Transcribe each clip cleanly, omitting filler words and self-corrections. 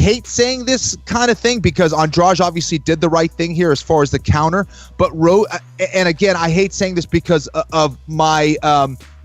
hate saying this kind of thing because Andrade obviously did the right thing here as far as the counter. But and again, I hate saying this because of my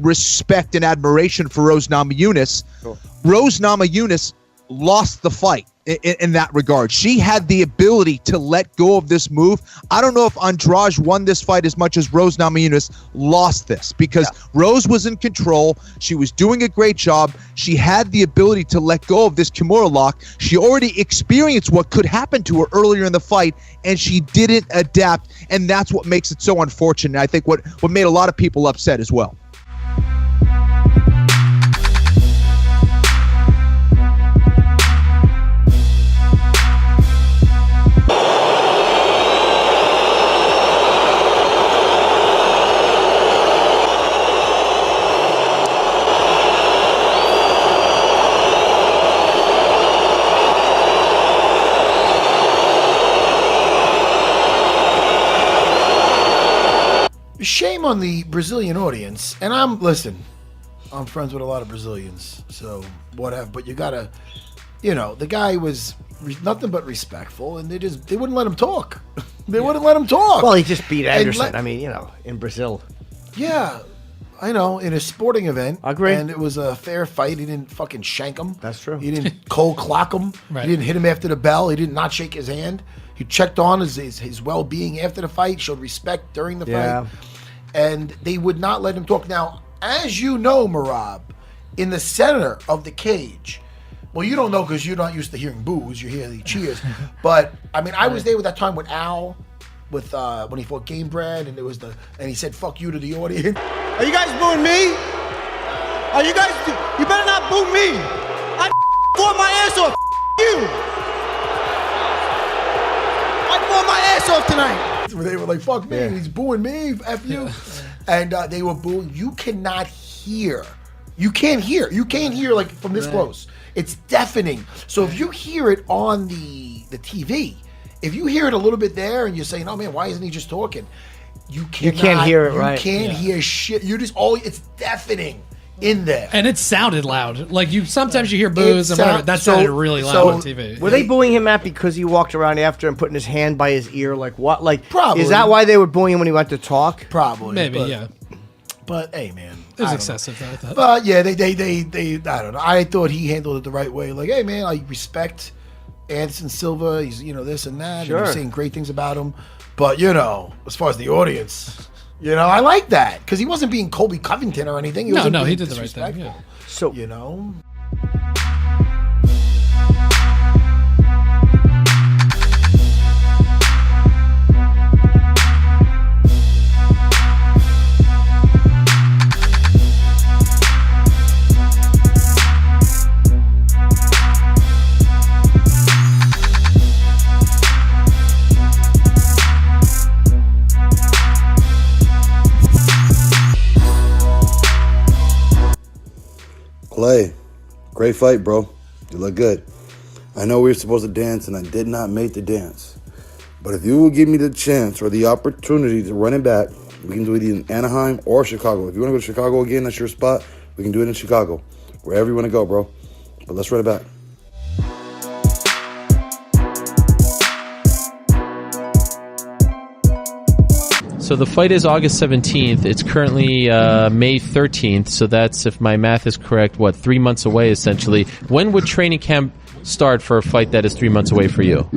respect and admiration for Rose Namajunas. Sure. Rose Namajunas lost the fight in that regard. She had the ability to let go of this move. I don't know if Andrade won this fight as much as Rose Namajunas lost this because Rose was in control. She was doing a great job. She had the ability to let go of this Kimura lock. She already experienced what could happen to her earlier in the fight, and she didn't adapt, and that's what makes it so unfortunate. I think what made a lot of people upset as well. Shame on the Brazilian audience, and I'm friends with a lot of Brazilians, so whatever. But you gotta, the guy was nothing but respectful, and they wouldn't let him talk. They wouldn't let him talk. Well, he just beat Anderson. In Brazil. Yeah, I know, in a sporting event. I agree. And it was a fair fight. He didn't fucking shank him. That's true. He didn't cold clock him. Right. He didn't hit him after the bell. He did not shake his hand. He checked on his well-being after the fight, showed respect during the fight. And they would not let him talk. Now, as you know, Merab, in the center of the cage, well, you don't know because you're not used to hearing boos. You hear the cheers. But, I was there with that time with Al, with when he fought Gamebred, and and he said, fuck you to the audience. Are you guys booing me? You better not boo me. I fought my ass off. You. I fought my ass off tonight. They were like, fuck me, he's booing me, F you. And they were booing. You cannot hear. You can't hear like from this close. It's deafening. So if you hear it on the TV, if you hear it a little bit there and you're saying, oh man, why isn't he just talking? You can't hear it, right? You can't hear shit. It's deafening in there. And it sounded loud. Like sometimes you hear boos and whatever. That sounded really loud on TV. Were they booing him, Matt, because he walked around after and putting his hand by his ear? Like what? Like probably. Is that why they were booing him when he went to talk? Probably. Maybe, yeah. But hey, man, it was excessive. I thought. But yeah, they I don't know. I thought he handled it the right way. Like, hey, man, I respect Anderson Silva. He's this and that. Sure. And you're saying great things about him. But as far as the audience. I like that because he wasn't being Colby Covington or anything. He he did the right thing. Yeah. So Clay, great fight, bro. You look good. I know we were supposed to dance, and I did not make the dance. But if you will give me the chance or the opportunity to run it back, we can do it in Anaheim or Chicago. If you want to go to Chicago again, that's your spot. We can do it in Chicago. Wherever you want to go, bro. But let's run it back. So the fight is August 17th. It's currently May 13th. So that's, if my math is correct, 3 months away, essentially. When would training camp start for a fight that is 3 months away for you?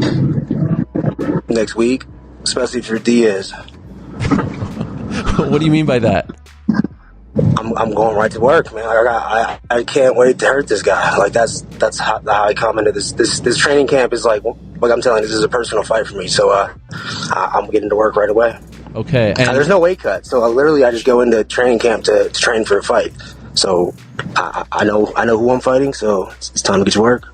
Next week, especially for Diaz. What do you mean by that? I'm going right to work, man. I can't wait to hurt this guy. Like that's how I come into this training camp is like I'm telling you, this is a personal fight for me. So I'm getting to work right away. Okay. And there's no weight cut, so I just go into training camp to train for a fight. So I know who I'm fighting. So it's time to get to work.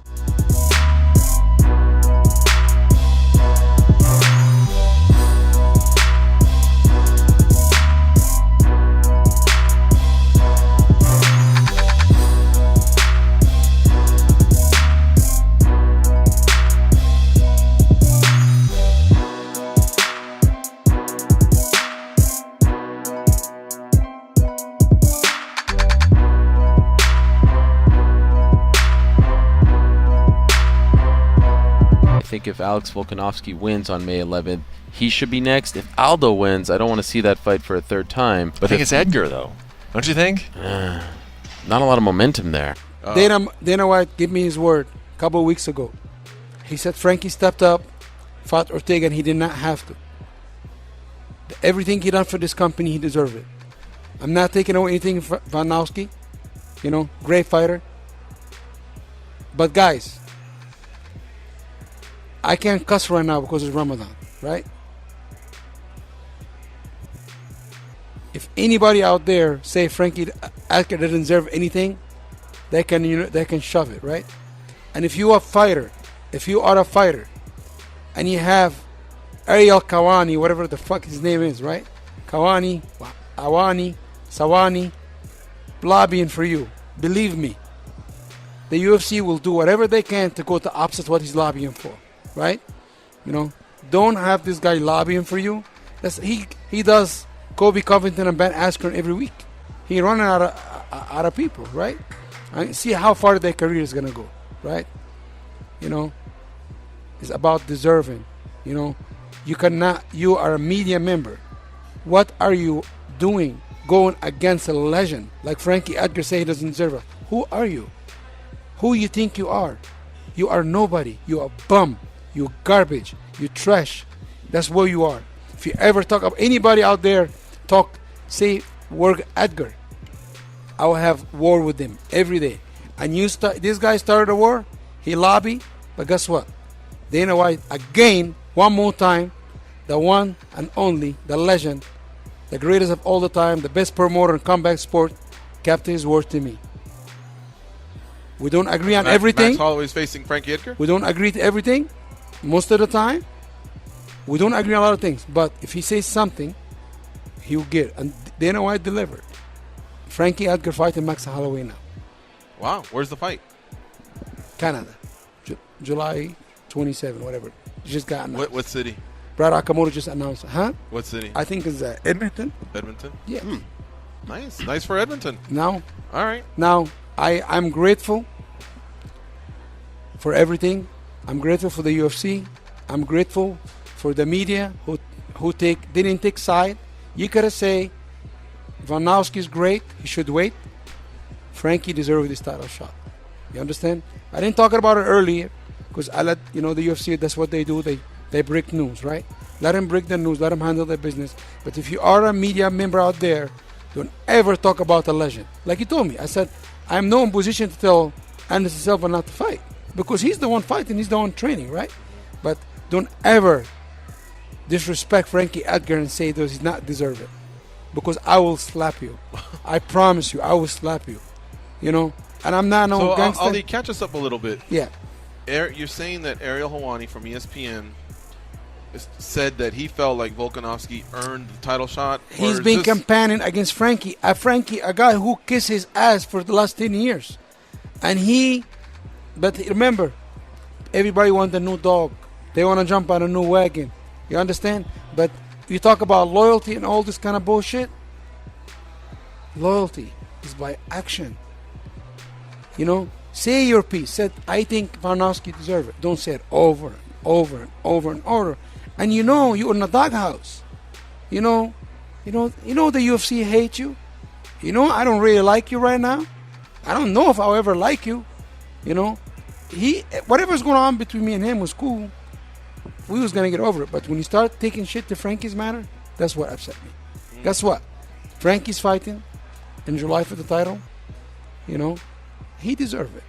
think if Alex Volkanovski wins on May 11th, he should be next. If Aldo wins, I don't want to see that fight for a third time. But I think it's Edgar, though. Don't you think? Not a lot of momentum there. Dana White gave me his word a couple of weeks ago. He said Frankie stepped up, fought Ortega, and he did not have to. Everything he done for this company, he deserved it. I'm not taking away anything from Volkanovski. Great fighter. But guys, I can't cuss right now because it's Ramadan, right? If anybody out there say Frankie Edgar doesn't deserve anything, they can shove it, right? And if you are a fighter, and you have Ariel Helwani, whatever the fuck his name is, right? Helwani, Sawani, lobbying for you. Believe me, the UFC will do whatever they can to go to opposite what he's lobbying for, right? Don't have this guy lobbying for you. He does Kobe Covington and Ben Askren every week. He running out of people, right? And see how far their career is gonna go, right? It's about deserving. You cannot. You are a media member. What are you doing going against a legend like Frankie Edgar? Say he doesn't deserve it. Who are you? Who you think you are? You are nobody. You are bum. You garbage. You trash. That's what you are. If you ever talk about anybody out there, say word Edgar, I will have war with him every day. And this guy started a war. He lobbied, but guess what? Dana White again, one more time, the one and only, the legend, the greatest of all the time, the best promoter in combat sport, kept his word to me. We don't agree on everything. Max Holloway's facing Frankie Edgar? We don't agree to everything most of the time. We don't agree on a lot of things. But if he says something, he'll get it. And Dana White delivered. Frankie Edgar fighting Max Holloway now. Wow. Where's the fight? Canada. July 27, whatever. Just got announced. What city? Brad Akamoto just announced. Huh? What city? I think it's Edmonton. Edmonton? Yeah. Nice. Nice for Edmonton. Now. All right. Now, I'm grateful for everything. I'm grateful for the UFC. I'm grateful for the media who didn't take side. You gotta say, Volkanovski is great. He should wait. Frankie deserves this title shot. You understand? I didn't talk about it earlier because I let the UFC. That's what they do. They break news, right? Let them break the news. Let them handle their business. But if you are a media member out there, don't ever talk about a legend. Like you told me, I said I'm not in position to tell Anderson Silva not to fight because he's the one fighting. He's the one training, right? But don't ever disrespect Frankie Edgar and say that he's not deserve it, because I will slap you. I promise you, I will slap you. And I'm not no gangster. Ali, catch us up a little bit. Yeah. You're saying that Ariel Helwani from ESPN said that he felt like Volkanovski earned the title shot. He's been campaigning against Frankie. A guy who kissed his ass for the last 10 years. But remember, everybody wants a new dog. They want to jump on a new wagon. You understand? But you talk about loyalty and all this kind of bullshit. Loyalty is by action. Say your piece. Said, I think Volkanovski deserves it. Don't say it over and over and over and over. And you're in the doghouse. The UFC hates you. I don't really like you right now. I don't know if I'll ever like you. Whatever's going on between me and him was cool. We was gonna get over it. But when you start taking shit to Frankie's matter, that's what upset me. Guess what? Frankie's fighting in July for the title. He deserves it.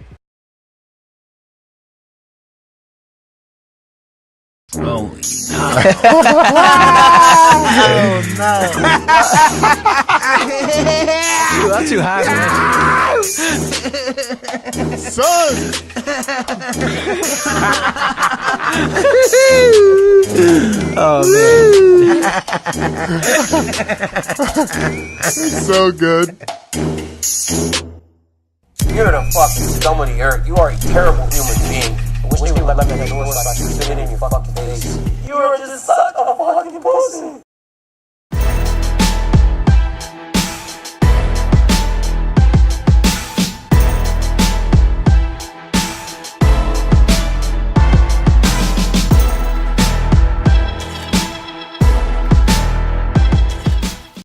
Oh, no. Dude, that's too high, man. Son! Oh, man. So good. You're the fucking scum of the earth. You are a terrible human being. I wish you would let me know about you spinning in your fucking face. You are just such a fucking pussy.